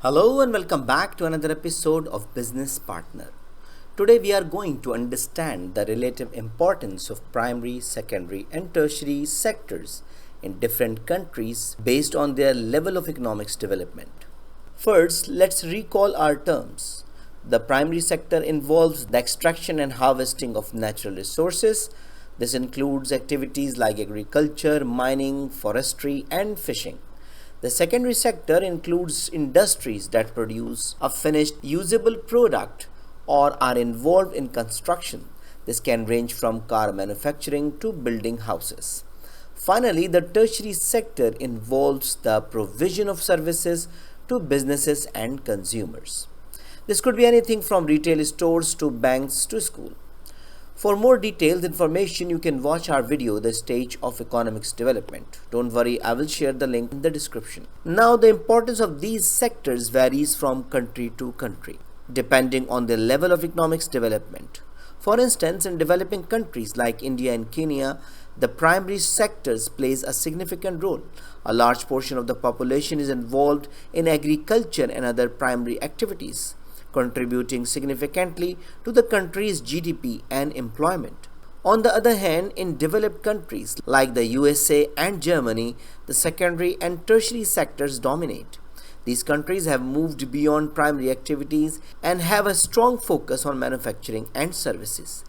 Hello and welcome back to another episode of Business Partner. Today we are going to understand the relative importance of primary, secondary and tertiary sectors in different countries based on their level of economic development. First, let's recall our terms. The primary sector involves the extraction and harvesting of natural resources. This includes activities like agriculture, mining, forestry and fishing. The secondary sector includes industries that produce a finished usable product or are involved in construction. This can range from car manufacturing to building houses. Finally, the tertiary sector involves the provision of services to businesses and consumers. This could be anything from retail stores to banks to school. For more detailed information, you can watch our video, The Stage of Economics Development. Don't worry, I will share the link in the description. Now, the importance of these sectors varies from country to country, depending on the level of economics development. For instance, in developing countries like India and Kenya, the primary sectors plays a significant role. A large portion of the population is involved in agriculture and other primary activities, contributing significantly to the country's GDP and employment. On the other hand, in developed countries like the USA and Germany, the secondary and tertiary sectors dominate. These countries have moved beyond primary activities and have a strong focus on manufacturing and services.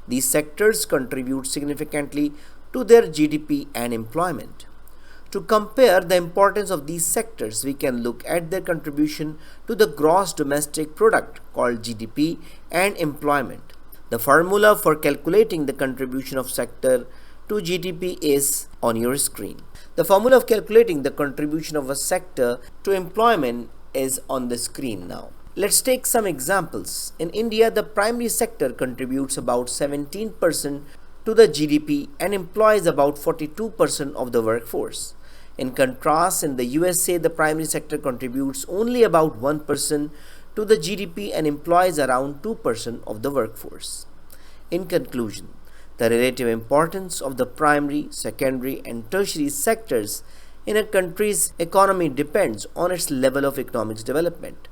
These sectors contribute significantly to their GDP and employment. To compare the importance of these sectors, we can look at their contribution to the gross domestic product called GDP and employment. The formula for calculating the contribution of sector to GDP is on your screen. The formula of calculating the contribution of a sector to employment is on the screen now. Let's take some examples. In India, the primary sector contributes about 17% to the GDP and employs about 42% of the workforce. In contrast, in the USA, the primary sector contributes only about 1% to the GDP and employs around 2% of the workforce. In conclusion, the relative importance of the primary, secondary and tertiary sectors in a country's economy depends on its level of economic development.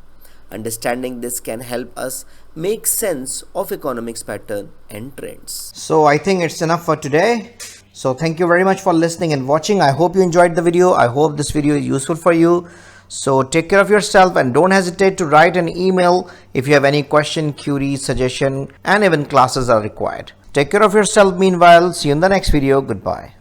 Understanding this can help us make sense of economics pattern and trends. So I think it's enough for today. So thank you very much for listening and watching. I hope you enjoyed the video. I hope this video is useful for you. So take care of yourself and don't hesitate to write an email if you have any question, query, suggestion, and even classes are required. Take care of yourself meanwhile. See you in the next video. Goodbye.